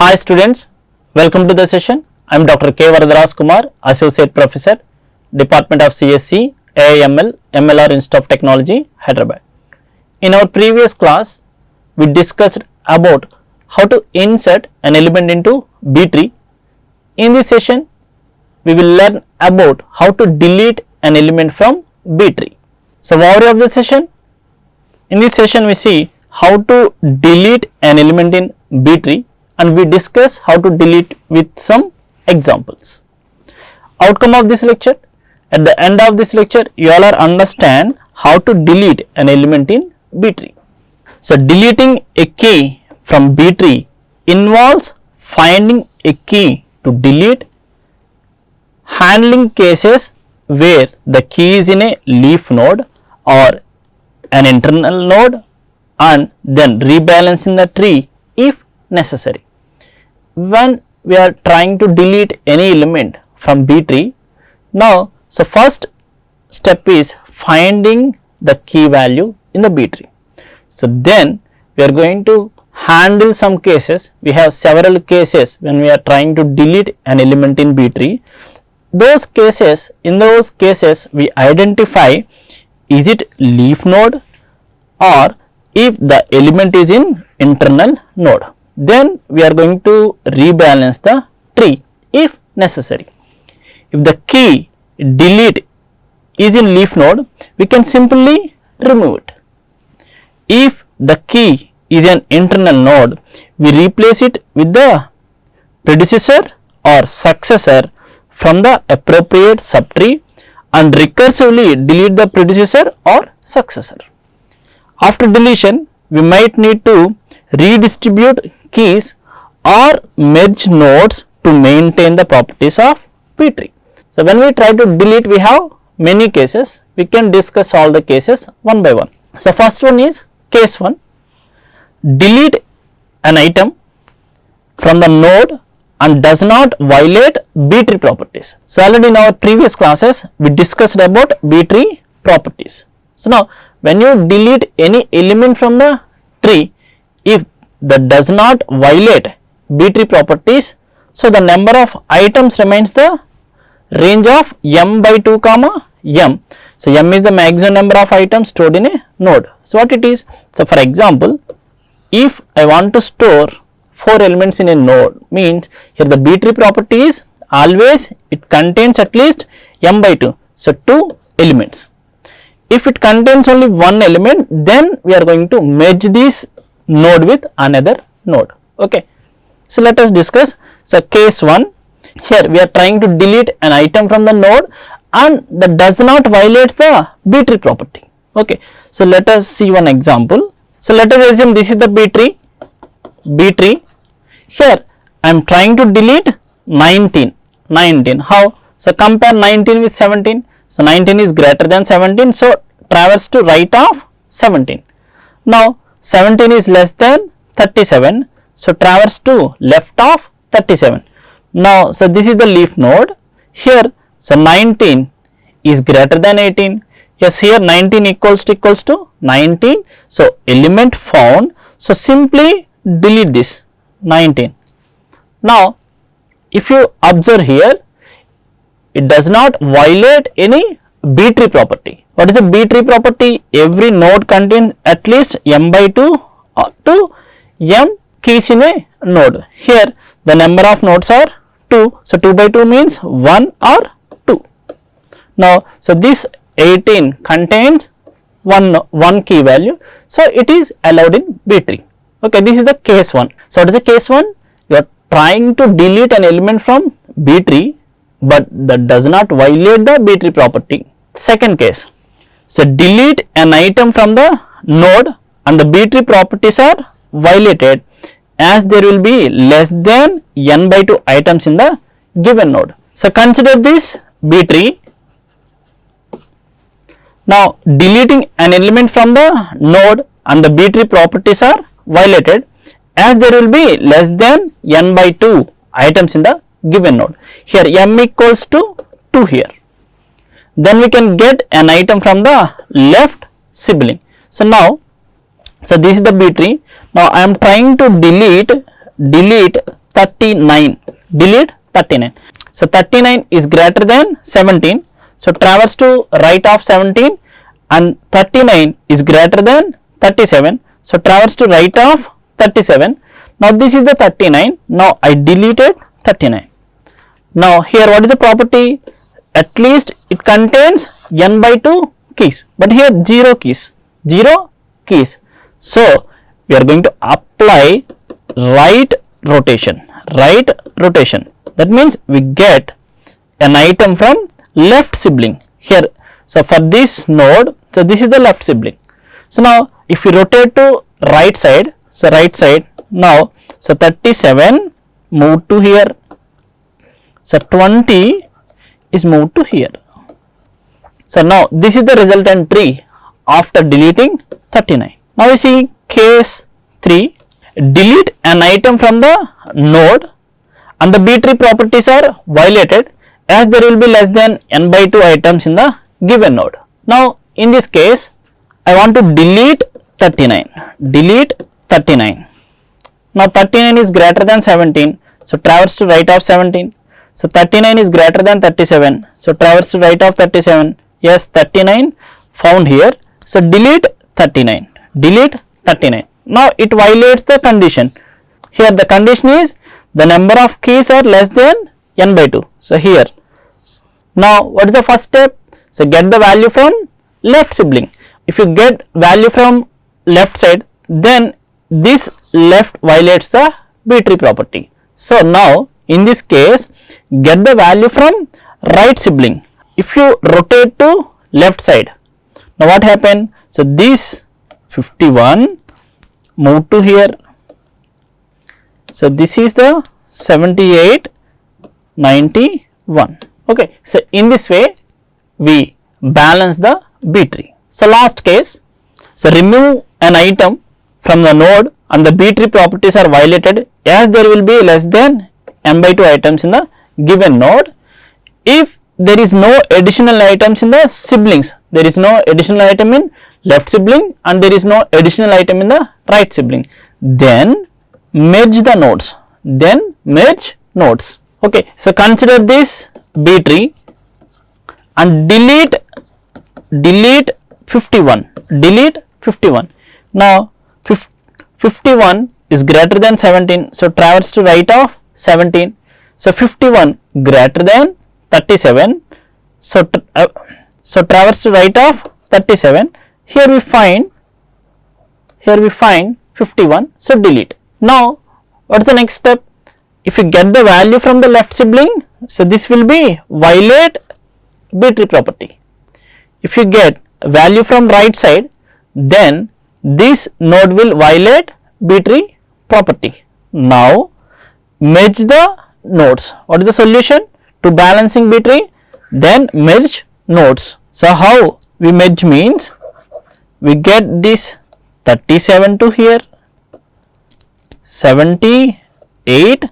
Hi students, welcome to the session. I am Dr. K. Varada Rajkumar, Associate Professor, Department of CSC, AIML, MLR Institute of Technology, Hyderabad. In our previous class, we discussed about how to insert an element into B tree. In this session, we will learn about how to delete an element from B tree. So, overview of the session. In this session, we see how to delete an element in B tree, and we discuss how to delete with some examples. Outcome of this lecture: at the end of this lecture, you all are understand how to delete an element in B tree. So, deleting a key from B tree involves finding a key to delete, handling cases where the key is in a leaf node or an internal node, and then rebalancing the tree if necessary. When we are trying to delete any element from B tree, now so first step is finding the key value in the B tree. So then we are going to handle some cases. We have several cases when we are trying to delete an element in B tree. In those cases we identify, is it leaf node or if the element is in internal node. Then we are going to rebalance the tree if necessary. If the key delete is in leaf node, we can simply remove it. If the key is an internal node, we replace it with the predecessor or successor from the appropriate subtree and recursively delete the predecessor or successor. After deletion, we might need to redistribute keys or merge nodes to maintain the properties of B tree. So, when we try to delete, we have many cases. We can discuss all the cases one by one. So, first one is case 1. Delete an item from the node and does not violate B tree properties. So, already in our previous classes, we discussed about B tree properties. So, now when you delete any element from the tree, if that does not violate B tree properties, so the number of items remains the range of m by 2 comma m. So, m is the maximum number of items stored in a node. So, what it is? So, for example, if I want to store 4 elements in a node, means here the B tree property is always it contains at least m by 2. So, 2 elements. If it contains only one element, then we are going to merge this node with another node. Okay. So, let us discuss. So, case 1, here we are trying to delete an item from the node and that does not violate the B tree property. Okay. So, let us see one example. So, let us assume this is the B tree. Here I am trying to delete 19. How? So, compare 19 with 17. So, 19 is greater than 17. So, traverse to right of 17. Now, 17 is less than 37. So, traverse to left of 37. Now, so this is the leaf node. Here, so 19 is greater than 18. Yes, here 19 equals to 19. So, element found. So, simply delete this 19. Now, if you observe here, it does not violate any B tree property. What is a B tree property? Every node contains at least m by 2 to m keys in a node. Here the number of nodes are 2. So, 2 by 2 means 1 or 2. Now, so this 18 contains one key value. So, it is allowed in B tree. Okay, this is the case 1. So, what is the case 1? You are trying to delete an element from B tree, but that does not violate the B tree property. Second case. So, delete an item from the node and the B tree properties are violated as there will be less than n by 2 items in the given node. So, consider this B tree. Now, deleting an element from the node and the B tree properties are violated as there will be less than n by 2 items in the given node. Here m equals to 2 here. Then we can get an item from the left sibling. So, now, so this is the B tree. Now, I am trying to delete 39, delete 39. So 39 is greater than 17. So traverse to right of 17, and 39 is greater than 37. So traverse to right of 37. Now this is the 39. Now I deleted 39. Now here what is the property? At least it contains n by 2 keys, but here 0 keys, 0 keys. So we are going to apply right rotation. That means we get an item from left sibling here. So for this node, so this is the left sibling. So now if we rotate to right side, so right side now, so 37 move to here, so 20 is moved to here. So now this is the resultant tree after deleting 39. Now you see case 3, delete an item from the node and the B tree properties are violated as there will be less than n by 2 items in the given node. Now in this case I want to delete 39. Now 39 is greater than 17, so traverse to right of 17. So 39 is greater than 37, so traverse to right of 37. Yes, 39 found here. So delete 39. Now it violates the condition. Here the condition is the number of keys are less than n by 2. So here, now what is the first step? So get the value from left sibling. If you get value from left side, then this left violates the B tree property. So now in this case, get the value from right sibling. If you rotate to left side, now what happened? So this 51 move to here. So this is the 78, 91. Okay, so in this way we balance the B tree. So last case, so remove an item from the node and the B tree properties are violated as there will be less than n by 2 items in the given node. If there is no additional items in the siblings, there is no additional item in left sibling and there is no additional item in the right sibling, then merge the nodes. Okay, so consider this B tree and delete 51. Now 51 is greater than 17, so traverse to right of 17. So 51 greater than 37, so traverse to right of 37. Here we find 51, so delete. Now what is the next step? If you get the value from the left sibling, so this will be violate B tree property. If you get value from right side, then this node will violate B tree property. Now merge the nodes. What is the solution to balancing B tree? Then merge nodes. So how we merge means we get this 37 to here, 78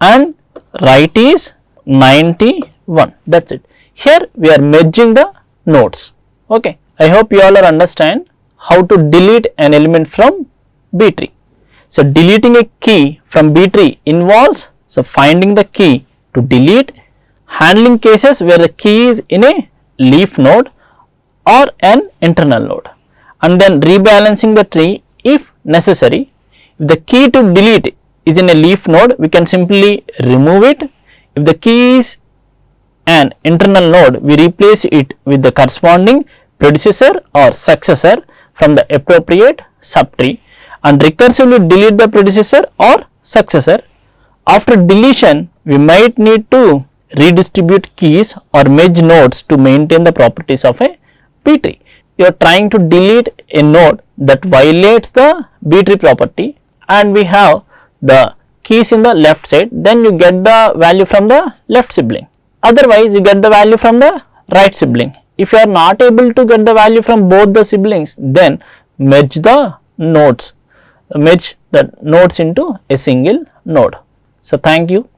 and right is 91. That's it. Here we are merging the nodes. Okay, I hope you all are understand how to delete an element from B tree. So deleting a key from B tree involves finding the key to delete, handling cases where the key is in a leaf node or an internal node, and then rebalancing the tree if necessary. If the key to delete is in a leaf node, we can simply remove it. If the key is an internal node, we replace it with the corresponding predecessor or successor from the appropriate subtree and recursively delete the predecessor or successor. After deletion, we might need to redistribute keys or merge nodes to maintain the properties of a B tree. You are trying to delete a node that violates the B tree property and we have the keys in the left side, then you get the value from the left sibling. Otherwise, you get the value from the right sibling. If you are not able to get the value from both the siblings, then merge the nodes into a single node. So thank you.